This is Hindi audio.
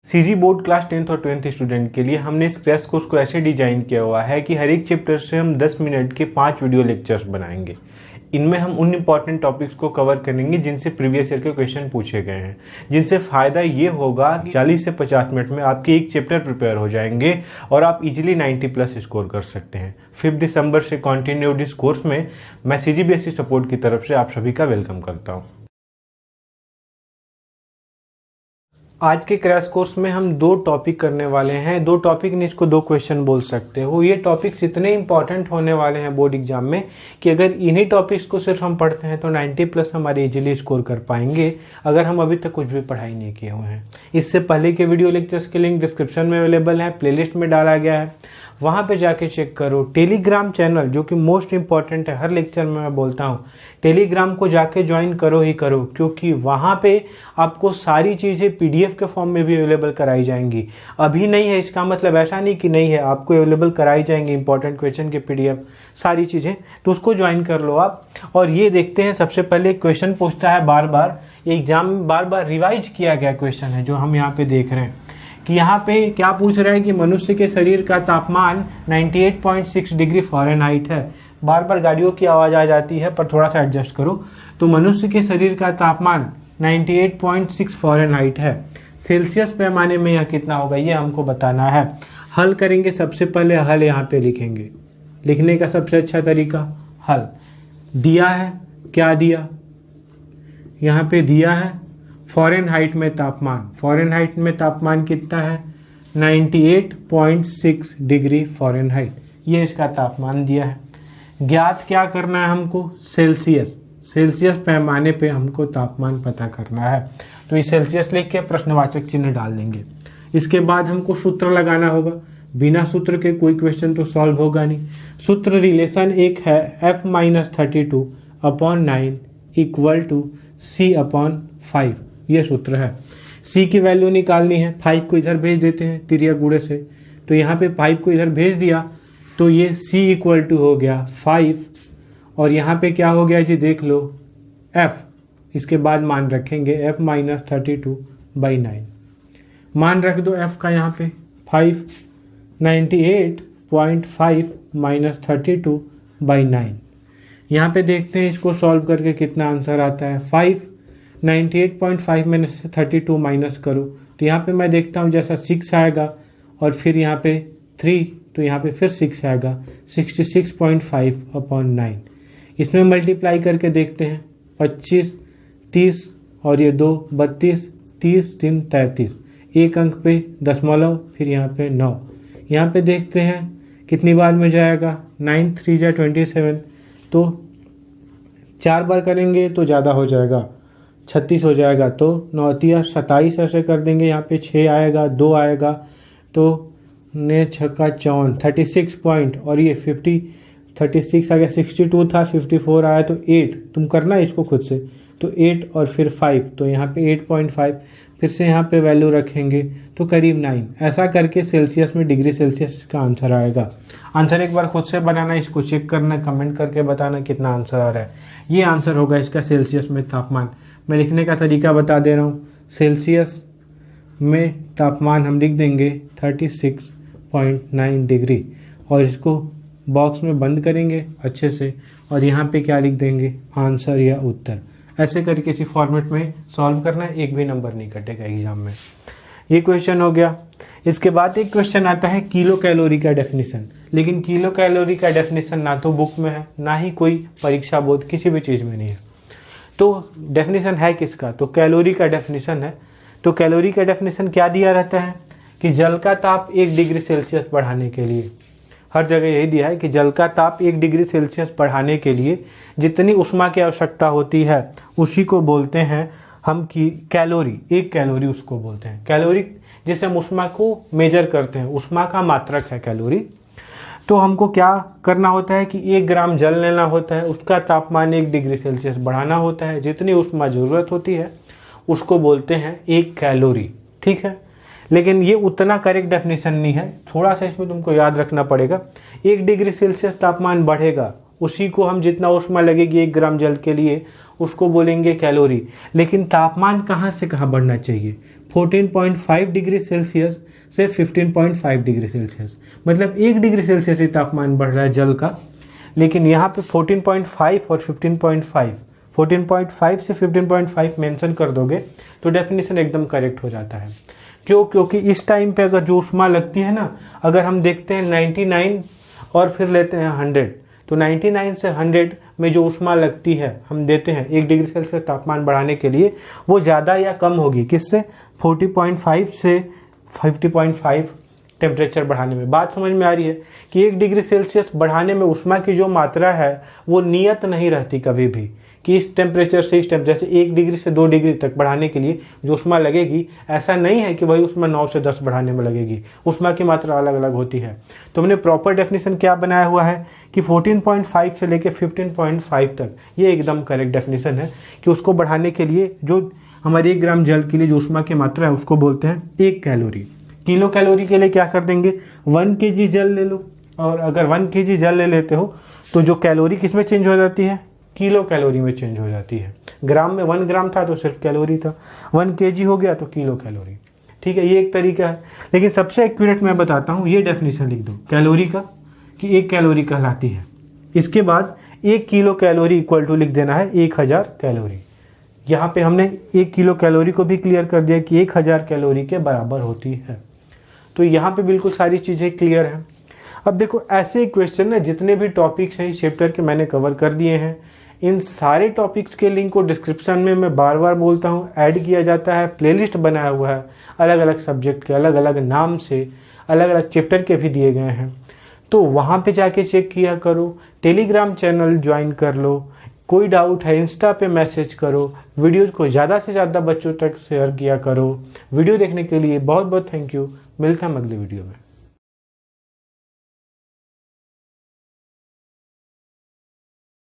सीजी बोर्ड क्लास 10th और 12th स्टूडेंट के लिए हमने इस क्रैश कोर्स को ऐसे डिजाइन किया हुआ है कि हर एक चैप्टर से हम 10 मिनट के 5 वीडियो लेक्चर्स बनाएंगे। इनमें हम उन इंपॉर्टेंट टॉपिक्स को कवर करेंगे जिनसे प्रीवियस ईयर के क्वेश्चन पूछे गए हैं, जिनसे फ़ायदा ये होगा कि 40 से 50 मिनट में आपके एक चैप्टर प्रिपेयर हो जाएंगे और आप इजीली 90+ स्कोर कर सकते हैं। 5 दिसंबर से कंटिन्यूड इस कोर्स में मैं सीजीबीएसई सपोर्ट की तरफ से आप सभी का वेलकम करता हूँ। आज के क्रैश कोर्स में हम 2 टॉपिक करने वाले हैं। 2 टॉपिक नहीं, इसको 2 क्वेश्चन बोल सकते हो। ये टॉपिक्स इतने इंपॉर्टेंट होने वाले हैं बोर्ड एग्जाम में कि अगर इन्हीं टॉपिक्स को सिर्फ हम पढ़ते हैं तो 90+ हमारे इजीली स्कोर कर पाएंगे अगर हम अभी तक कुछ भी पढ़ाई नहीं किए हुए हैं। इससे पहले के वीडियो लेक्चर्स के लिंक डिस्क्रिप्शन में अवेलेबल है, प्लेलिस्ट में डाला गया है, वहाँ पे जाके चेक करो। टेलीग्राम चैनल जो कि मोस्ट इंपॉर्टेंट है, हर लेक्चर में मैं बोलता हूँ टेलीग्राम को जाके ज्वाइन करो ही करो, क्योंकि वहाँ पे आपको सारी चीज़ें पीडीएफ के फॉर्म में भी अवेलेबल कराई जाएंगी। अभी नहीं है इसका मतलब ऐसा नहीं कि नहीं है, आपको अवेलेबल कराई जाएंगी इंपॉर्टेंट क्वेश्चन के पीडीएफ सारी चीज़ें, तो उसको ज्वाइन कर लो आप। और ये देखते हैं, सबसे पहले क्वेश्चन पूछता है बार बार, एग्जाम में बार बार रिवाइज किया गया क्वेश्चन है जो हम यहाँ पे देख रहे हैं कि यहाँ पे क्या पूछ रहा है कि मनुष्य के शरीर का तापमान 98.6 डिग्री फ़ारेनहाइट है। बार बार गाड़ियों की आवाज़ आ जाती है, पर थोड़ा सा एडजस्ट करो। तो मनुष्य के शरीर का तापमान 98.6 फ़ारेनहाइट है। सेल्सियस पैमाने में यह कितना होगा ये हमको बताना है। हल करेंगे, सबसे पहले हल यहाँ पे लिखेंगे। लिखने का सबसे अच्छा तरीका हल दिया है, क्या दिया, यहाँ पे दिया है फ़ारेनहाइट में तापमान। फ़ारेनहाइट में तापमान कितना है 98.6 डिग्री फ़ारेनहाइट, ये इसका तापमान दिया है। ज्ञात क्या करना है हमको, सेल्सियस। सेल्सियस पैमाने पे हमको तापमान पता करना है, तो ये सेल्सियस लिख के प्रश्नवाचक चिन्ह डाल देंगे। इसके बाद हमको सूत्र लगाना होगा। बिना सूत्र के कोई क्वेश्चन तो सॉल्व होगा नहीं। सूत्र रिलेशन एक है F-32/9 = C/5, ये सूत्र है। C की वैल्यू निकालनी है। 5 को इधर भेज देते हैं तिरिया गुणे से, तो यहाँ पे 5 को इधर भेज दिया तो ये C = हो गया 5, और यहाँ पे क्या हो गया जी देख लो F। इसके बाद मान रखेंगे F-32/9, मान रख दो F का यहाँ पे 5, 98.5 - 32/9। यहाँ पे देखते हैं इसको सॉल्व करके कितना आंसर आता है। 5 98.5 में से 32 माइनस करो तो यहाँ पे मैं देखता हूँ जैसा 6 आएगा, और फिर यहाँ पे 3 तो यहाँ पे फिर 6 आएगा, 66.5/9। इसमें मल्टीप्लाई करके देखते हैं 25, 30 और ये 2 32, 30 3 33, एक अंक पे दशमलव, फिर यहाँ पे 9। यहाँ पे देखते हैं कितनी बार में जाएगा, 9 3 × 27, तो 4 बार करेंगे तो ज़्यादा हो जाएगा, 36 हो जाएगा, तो 9 × 27 ऐसे कर देंगे। यहाँ पे 6 आएगा, 2 आएगा, तो 9 × 6 = 54, 36 पॉइंट, और ये 36 आ गया, 62 था, 54 आया, तो 8। तुम करना इसको खुद से, तो 8 और फिर 5, तो यहाँ पे 8.5, फिर से यहाँ पे वैल्यू रखेंगे तो करीब 9। ऐसा करके सेल्सियस में डिग्री सेल्सियस का आंसर आएगा। आंसर एक बार खुद से बनाना, इसको चेक करना, कमेंट करके बताना कितना आंसर आ रहा है। ये आंसर होगा इसका सेल्सियस में तापमान। मैं लिखने का तरीका बता दे रहा हूँ। सेल्सियस में तापमान हम लिख देंगे 36.9 डिग्री, और इसको बॉक्स में बंद करेंगे अच्छे से, और यहाँ पे क्या लिख देंगे, आंसर या उत्तर। ऐसे करके किसी फॉर्मेट में सॉल्व करना है, एक भी नंबर नहीं कटेगा एग्जाम में। ये क्वेश्चन हो गया। इसके बाद एक क्वेश्चन आता है किलो कैलोरी का डेफिनेशन, लेकिन किलो कैलोरी का डेफिनेशन ना तो बुक में है, ना ही कोई परीक्षा बोर्ड किसी भी चीज़ में नहीं है। तो डेफिनेशन है किसका, तो कैलोरी का डेफिनेशन है। तो कैलोरी का डेफिनेशन क्या दिया रहता है कि जल का ताप 1 डिग्री सेल्सियस बढ़ाने के लिए, हर जगह यही दिया है कि जल का ताप 1 डिग्री सेल्सियस बढ़ाने के लिए जितनी ऊष्मा की आवश्यकता होती है उसी को बोलते हैं हम कि कैलोरी। 1 कैलोरी उसको बोलते हैं। कैलोरी जिससे हम ऊष्मा को मेजर करते हैं, ऊष्मा का मात्रक है कैलोरी। तो हमको क्या करना होता है कि 1 ग्राम जल लेना होता है, उसका तापमान 1 डिग्री सेल्सियस बढ़ाना होता है, जितनी ऊष्मा ज़रूरत होती है उसको बोलते हैं 1 कैलोरी। ठीक है, लेकिन ये उतना करेक्ट डेफिनेशन नहीं है, थोड़ा सा इसमें तुमको याद रखना पड़ेगा। 1 डिग्री सेल्सियस तापमान बढ़ेगा उसी को हम जितना ऊष्मा लगेगी 1 ग्राम जल के लिए उसको बोलेंगे कैलोरी। लेकिन तापमान कहाँ से कहाँ बढ़ना चाहिए, 14.5 डिग्री सेल्सियस से 15.5 डिग्री सेल्सियस, मतलब 1 डिग्री सेल्सियस ही तापमान बढ़ रहा है जल का। लेकिन यहाँ पे 14.5 और 15.5, 14.5 से 15.5 मेंशन कर दोगे तो डेफिनेशन एकदम करेक्ट हो जाता है। क्यों? क्योंकि इस टाइम पे अगर जो ऊष्मा लगती है ना, अगर हम देखते हैं 99 और फिर लेते हैं 100, तो 99 से 100 में जो ऊष्मा लगती है हम देते हैं 1 डिग्री सेल्सियस तापमान बढ़ाने के लिए, वो ज़्यादा या कम होगी किससे, 40.5 से 50.5 टेम्परेचर बढ़ाने में। बात समझ में आ रही है कि 1 डिग्री सेल्सियस बढ़ाने में ऊष्मा की जो मात्रा है वो नियत नहीं रहती कभी भी कि इस टेम्परेचर से इस टेम्परेचर, जैसे 1 डिग्री से 2 डिग्री तक बढ़ाने के लिए जो ऊष्मा लगेगी, ऐसा नहीं है कि वही ऊष्मा 9 से 10 बढ़ाने में लगेगी। ऊष्मा की मात्रा अलग अलग होती है। तो हमने प्रॉपर डेफिनेशन क्या बनाया हुआ है कि 14.5 से लेकर 15.5 तक, ये एकदम करेक्ट डेफिनेशन है कि उसको बढ़ाने के लिए जो हमारे 1 ग्राम जल के लिए जो ऊष्मा की मात्रा है उसको बोलते हैं 1 कैलोरी। किलो कैलोरी के लिए क्या कर देंगे, 1 kg जल ले लो, और अगर 1 kg जल ले लेते हो तो जो कैलोरी किस में चेंज हो जाती है, किलो कैलोरी में चेंज हो जाती है। ग्राम में 1 ग्राम था तो सिर्फ कैलोरी था, 1 kg हो गया तो किलो कैलोरी। ठीक है, ये एक तरीका है। लेकिन सबसे एक्यूरेट मैं बताता हूँ, ये डेफिनेशन लिख दो कैलोरी का कि 1 कैलोरी कहलाती है। इसके बाद 1 किलो कैलोरी इक्वल टू लिख देना है 1000 कैलोरी। यहाँ पे हमने 1 किलो कैलोरी को भी क्लियर कर दिया कि 1000 कैलोरी के बराबर होती है। तो यहाँ पे बिल्कुल सारी चीज़ें क्लियर हैं। अब देखो ऐसे क्वेश्चन ना, जितने भी टॉपिक्स हैं इस चैप्टर के मैंने कवर कर दिए हैं। इन सारे टॉपिक्स के लिंक को डिस्क्रिप्शन में मैं बार बार बोलता हूँ ऐड किया जाता है। प्लेलिस्ट बनाया हुआ है अलग अलग सब्जेक्ट के, अलग अलग नाम से, अलग अलग चैप्टर के भी दिए गए हैं। तो वहाँ पे जाके चेक किया करो। टेलीग्राम चैनल ज्वाइन कर लो। कोई डाउट है इंस्टा पे मैसेज करो। वीडियोज़ को ज़्यादा से ज़्यादा बच्चों तक शेयर किया करो। वीडियो देखने के लिए बहुत बहुत थैंक यू। मिलता हम अगले वीडियो में।